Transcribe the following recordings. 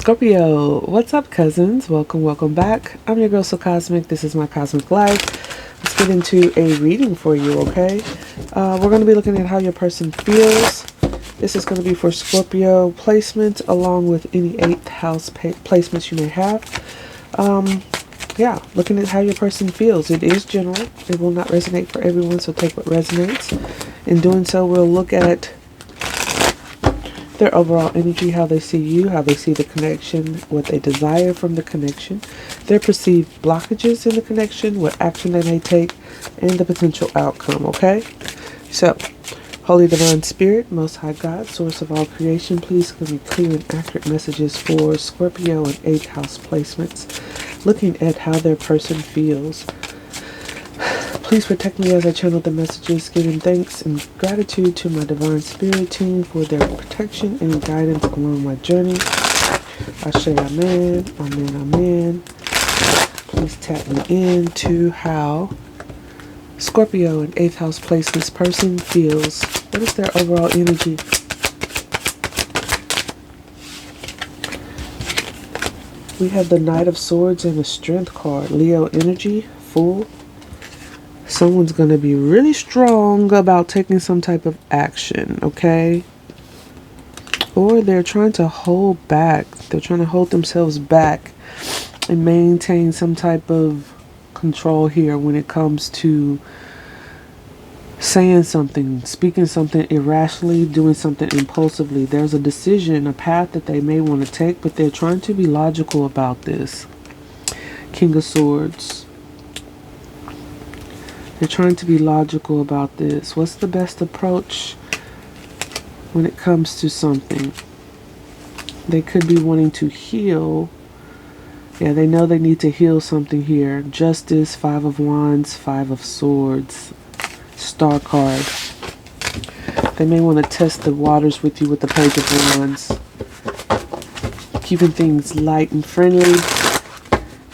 Scorpio, what's up, cousins? Welcome back. I'm your girl, So Cosmic. This is my cosmic life. Let's get into a reading for you, okay? We're going to be looking at how your person feels. This is going to be for Scorpio placement, along with any 8th house placements you may have. Yeah, looking at how your person feels. It is general. It will not resonate for everyone, so take what resonates. In doing so, we'll look at their overall energy, how they see you, how they see the connection, what they desire from the connection, their perceived blockages in the connection, what action they may take, and the potential outcome, okay? So, Holy Divine Spirit, Most High God, Source of all creation, please give me clear and accurate messages for Scorpio and 8th house placements, looking at how their person feels. Please protect me as I channel the messages, giving thanks and gratitude to my Divine Spirit team for their protection and guidance along my journey. Ashe, amen, amen, amen. Please tap me into how Scorpio and 8th house placements person feels. What is their overall energy? We have the Knight of Swords and the Strength card. Leo energy, Fool. Someone's going to be really strong about taking some type of action, okay? Or they're trying to hold back. They're trying to hold themselves back and maintain some type of control here when it comes to saying something, speaking something irrationally, doing something impulsively. There's a decision, a path that they may want to take, but they're trying to be logical about this. King of Swords. They're trying to be logical about this. What's the best approach when it comes to something? They could be wanting to heal. Yeah, they know they need to heal something here. Justice, 5 of Wands, 5 of Swords, Star card. They may want to test the waters with you with the Page of Wands. Keeping things light and friendly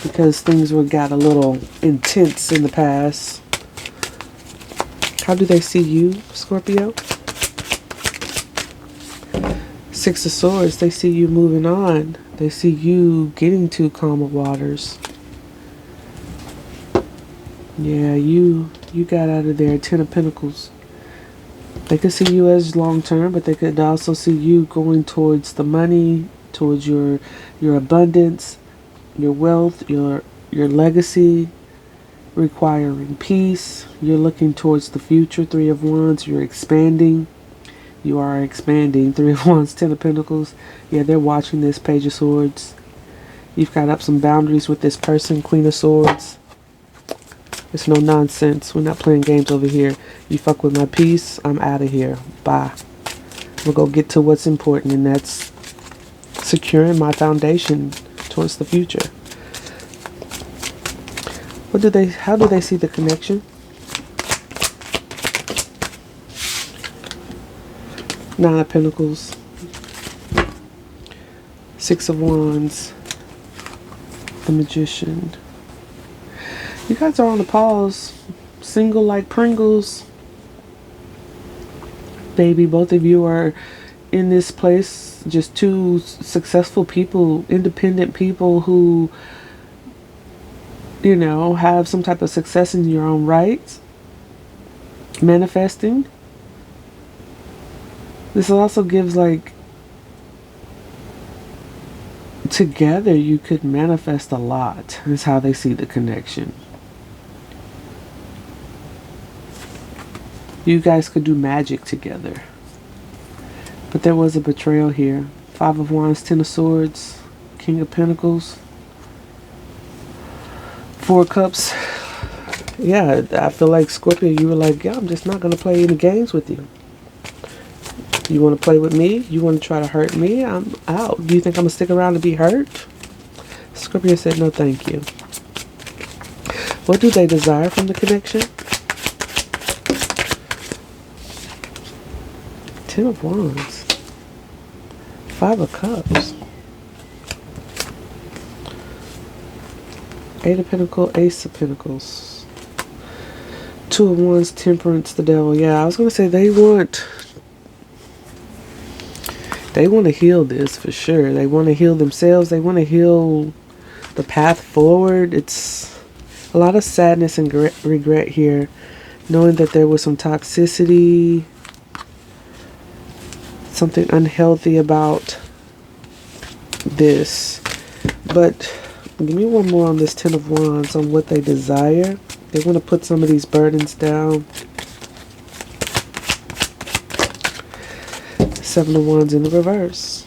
because things got a little intense in the past. How do they see you, Scorpio? 6 of Swords, they see you moving on. They see you getting to calmer waters. Yeah, you got out of there. 10 of Pentacles. They could see you as long term, but they could also see you going towards the money, towards your abundance, your wealth, your legacy, requiring peace. You're looking towards the future. 3 of Wands, you're expanding. You are expanding. 3 of Wands, 10 of Pentacles. Yeah, they're watching this. Page of Swords. You've got up some boundaries with this person. Queen of Swords. It's no nonsense. We're not playing games over here. You fuck with my peace, I'm out of here. Bye. We'll go get to what's important, and that's securing my foundation towards the future. How do they see the connection? 9 of Pentacles. 6 of Wands. The Magician. You guys are on the pause. Single like Pringles. Baby, both of you are in this place. Just 2 successful people, independent people who, you know, have some type of success in your own right. Manifesting. This also gives, like, together you could manifest a lot. Is how they see the connection. You guys could do magic together. But there was a betrayal here. 5 of Wands, 10 of Swords, King of Pentacles. 4 Cups. Yeah, I feel like Scorpio, you were like, yeah, I'm just not going to play any games with you. You want to play with me? You want to try to hurt me? I'm out. Do you think I'm going to stick around to be hurt? Scorpio said, no, thank you. What do they desire from the connection? 10 of Wands. 5 of Cups. 8 of Pentacles, Ace of Pentacles. 2 of Wands, Temperance, the Devil. Yeah, I was going to say they want They want to heal this for sure. They want to heal themselves. They want to heal the path forward. It's a lot of sadness and regret here, knowing that there was some toxicity, something unhealthy about this. But give me one more on this Ten of Wands on what they desire. They want to put some of these burdens down. Seven of Wands in the reverse.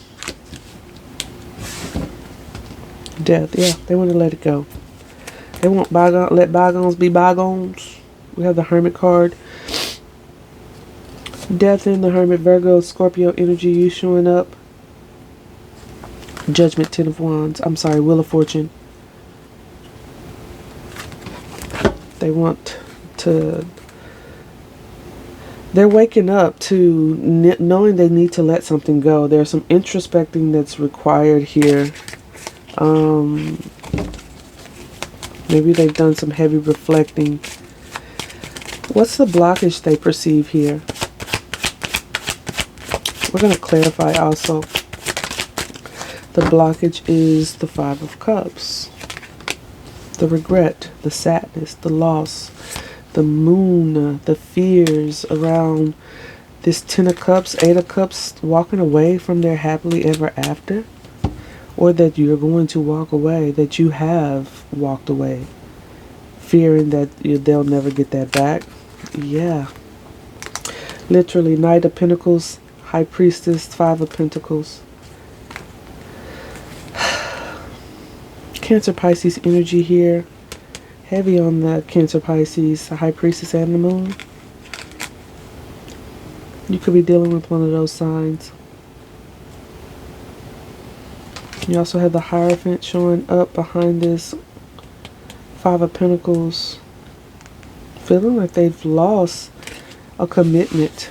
Death. Yeah, they want to let it go. They won't let bygones be bygones. We have the Hermit card. Death in the Hermit, Virgo, Scorpio energy, you showing up. Judgment, Ten of Wands. I'm sorry, Wheel of Fortune. They want to... They're waking up to knowing they need to let something go. There's some introspecting that's required here. Maybe they've done some heavy reflecting. What's the blockage they perceive here? We're going to clarify also. The blockage is the Five of Cups. The regret, the sadness, the loss, the moon, the fears around this Ten of Cups, Eight of Cups, walking away from their happily ever after. Or that you're going to walk away, that you have walked away, fearing that they'll never get that back. Yeah. Literally, Knight of Pentacles, High Priestess, Five of Pentacles. Cancer Pisces energy here. Heavy on the Cancer Pisces, the High Priestess and the Moon. You could be dealing with one of those signs. You also have the Hierophant showing up behind this Five of Pentacles. Feeling like they've lost a commitment.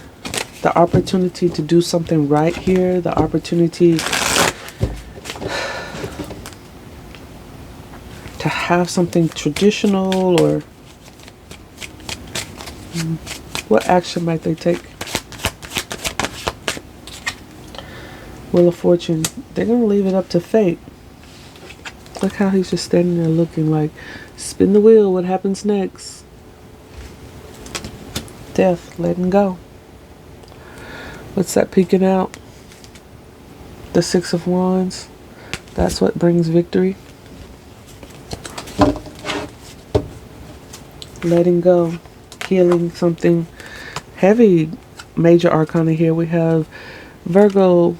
The opportunity to do something right here. The opportunity to have something traditional, or what action might they take? Wheel of Fortune. They're going to leave it up to fate. Look how he's just standing there looking like, spin the wheel, what happens next? Death, letting go. What's that peeking out? The Six of Wands. That's what brings victory. Letting go. Healing something heavy. Major arcana here. We have Virgo,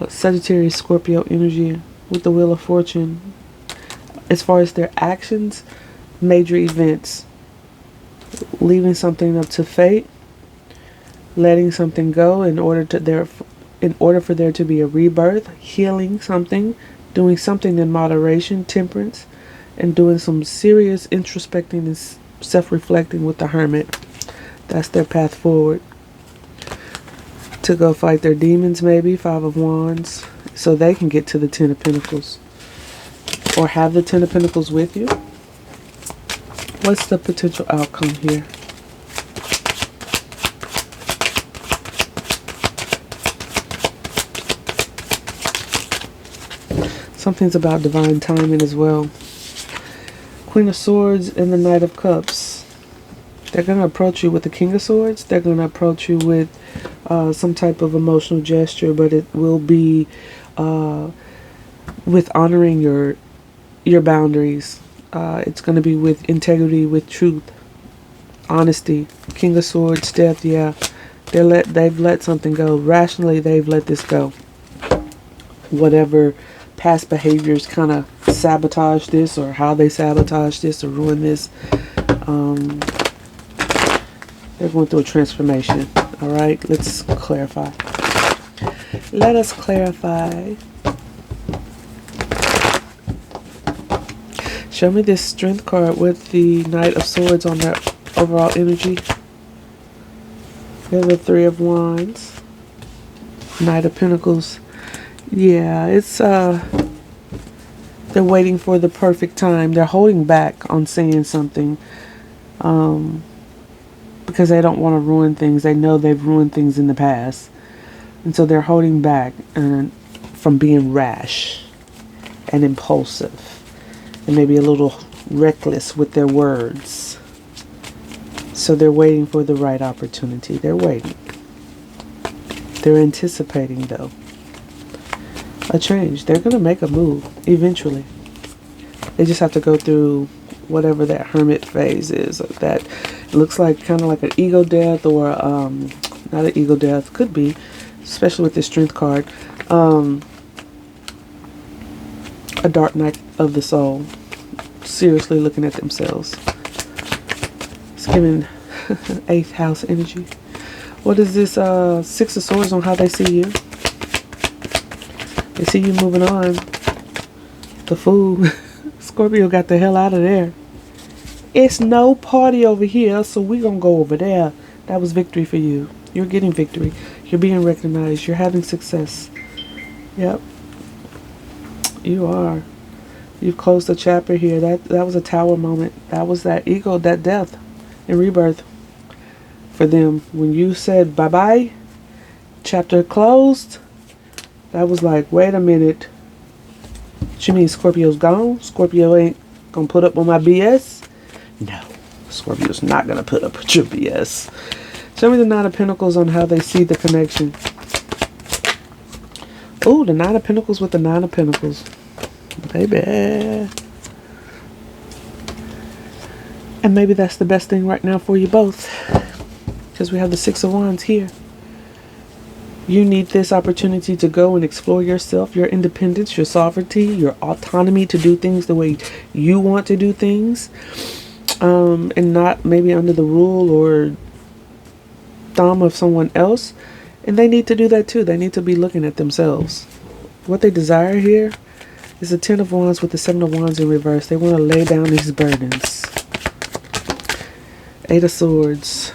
Sagittarius, Scorpio energy with the Wheel of Fortune. As far as their actions, major events, leaving something up to fate, letting something go in order for there to be a rebirth, healing something, doing something in moderation, temperance, and doing some serious introspecting and self-reflecting with the Hermit. That's their path forward. To go fight their demons, maybe, Five of Wands, so they can get to the Ten of Pentacles. Or have the Ten of Pentacles with you. What's the potential outcome here? Something's about divine timing as well. Queen of Swords and the Knight of Cups. They're going to approach you with the King of Swords. They're going to approach you with some type of emotional gesture, but it will be with honoring your boundaries. It's going to be with integrity, with truth, honesty. King of Swords, Death. Yeah, they've let something go. Rationally, they've let this go. Whatever past behaviors kind of sabotage this, or how they sabotage this or ruin this. They're going through a transformation. All right, let's clarify. Let us clarify. Show me this Strength card with the Knight of Swords on their overall energy. We have the Three of Wands. Knight of Pentacles. Yeah, it's they're waiting for the perfect time. They're holding back on saying something. Because they don't want to ruin things. They know they've ruined things in the past. And so they're holding back from being rash and impulsive and maybe a little reckless with their words. So they're waiting for the right opportunity. They're waiting. They're anticipating, though, a change. They're going to make a move eventually. They just have to go through whatever that hermit phase is. That looks like kind of like an ego death, or not an ego death. Could be, especially with this strength card. A dark night of the soul. Seriously looking at themselves. It's giving 8th house energy. What is this 6 of Swords on how they see you? They see you moving on. The Fool. Scorpio got the hell out of there. It's no party over here, so we're going to go over there. That was victory for you. You're getting victory. You're being recognized. You're having success. Yep. You are. You've closed the chapter here. That was a tower moment. That was that ego, that death and rebirth for them. When you said bye-bye, chapter closed, that was like, wait a minute. What you mean Scorpio's gone? Scorpio ain't gonna put up on my BS? No. Scorpio's not gonna put up with your BS. Show me the 9 of Pentacles on how they see the connection. Oh, the 9 of Pentacles with the 9 of Pentacles. Baby. And maybe that's the best thing right now for you both. Because we have the 6 of Wands here. You need this opportunity to go and explore yourself, your independence, your sovereignty, your autonomy to do things the way you want to do things. And not maybe under the rule or thumb of someone else. And they need to do that too. They need to be looking at themselves. What they desire here is the 10 of Wands with the 7 of Wands in reverse. They want to lay down these burdens. 8 of Swords.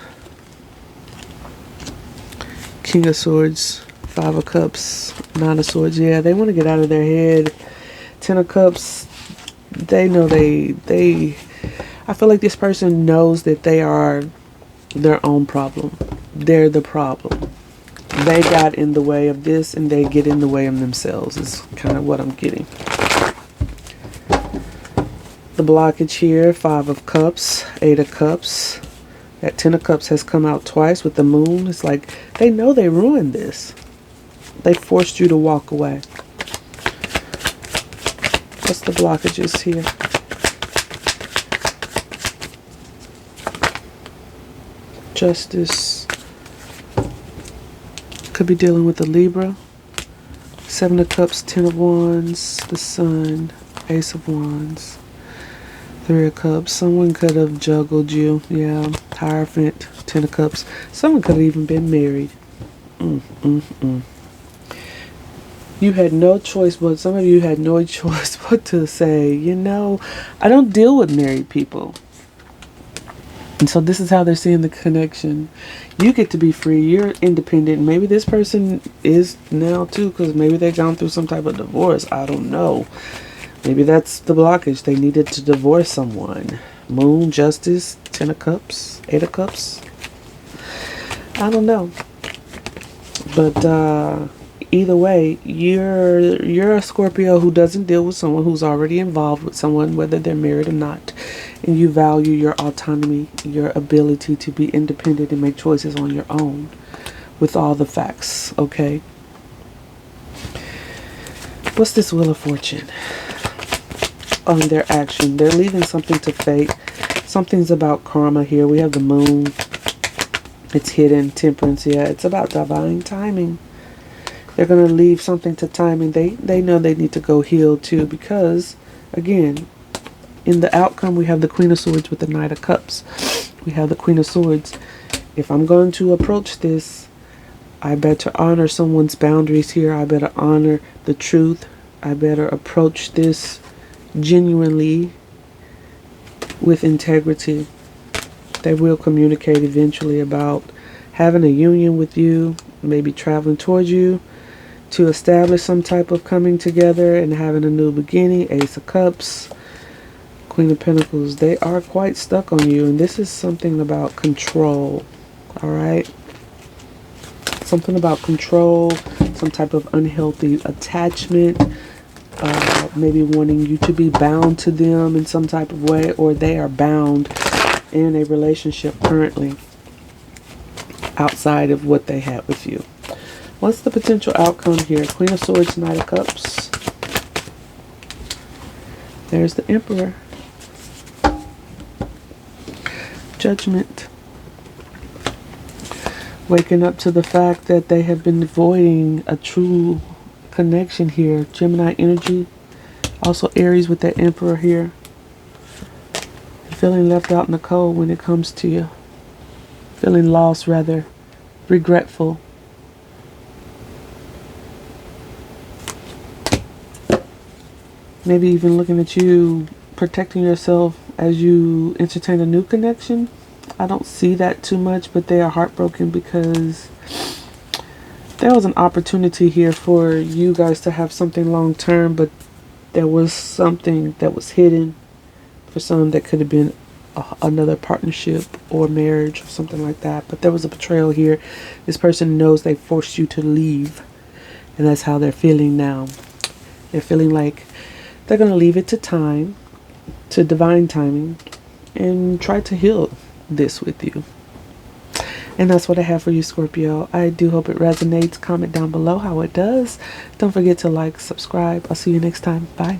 King of Swords. 5 of Cups. 9 of Swords. Yeah, they want to get out of their head. 10 of Cups. They know I feel like this person knows that they are their own problem. They're the problem. They got in the way of this and they get in the way of themselves is kind of what I'm getting. The blockage here, 5 of Cups, 8 of Cups. That 10 of Cups has come out twice with the Moon. It's like they know they ruined this. They forced you to walk away. What's the blockages here? Justice. Could be dealing with the Libra. 7 of Cups, 10 of Wands, the Sun, Ace of Wands, 3 of Cups. Someone could have juggled you. Yeah. Hierophant, 10 of Cups. Someone could have even been married. You had no choice, but some of you had no choice but to say, you know, I don't deal with married people. And so this is how they're seeing the connection. You get to be free. You're independent. Maybe this person is now too, because maybe they've gone through some type of divorce. I don't know. Maybe that's the blockage. They needed to divorce someone. Moon, Justice, 10 of Cups, 8 of Cups. I don't know. But either way, you're a Scorpio who doesn't deal with someone who's already involved with someone, whether they're married or not. And you value your autonomy, your ability to be independent and make choices on your own with all the facts, okay? What's this Wheel of Fortune? On their action. They're leaving something to fate. Something's about karma here. We have the Moon. It's hidden. Temperance. Yeah, it's about divine timing. They're going to leave something to timing. They know they need to go heal too, because, again, in the outcome, we have the Queen of Swords with the Knight of Cups. We have the Queen of Swords. If I'm going to approach this, I better honor someone's boundaries here. I better honor the truth. I better approach this genuinely with integrity. They will communicate eventually about having a union with you, maybe traveling towards you to establish some type of coming together and having a new beginning. Ace of Cups, Queen of Pentacles. They are quite stuck on you, and this is something about control. All right, something about control, some type of unhealthy attachment, maybe wanting you to be bound to them in some type of way, or they are bound in a relationship currently outside of what they had with you. What's the potential outcome here? Queen of Swords, Knight of Cups. There's the Emperor. Judgment. Waking up to the fact that they have been avoiding a true connection here. Gemini energy. Also Aries with that Emperor here. Feeling left out in the cold when it comes to you. Feeling lost, rather. Regretful. Maybe even looking at you protecting yourself as you entertain a new connection. I don't see that too much, but they are heartbroken because there was an opportunity here for you guys to have something long term, but there was something that was hidden. For some, that could have been another partnership or marriage or something like that. But there was a betrayal here. This person knows they forced you to leave, and that's how they're feeling now. They're feeling like they're going to leave it to time, to divine timing, and try to heal this with you. And that's what I have for you, Scorpio. I do hope it resonates. Comment down below how it does. Don't forget to like, subscribe. I'll see you next time. Bye.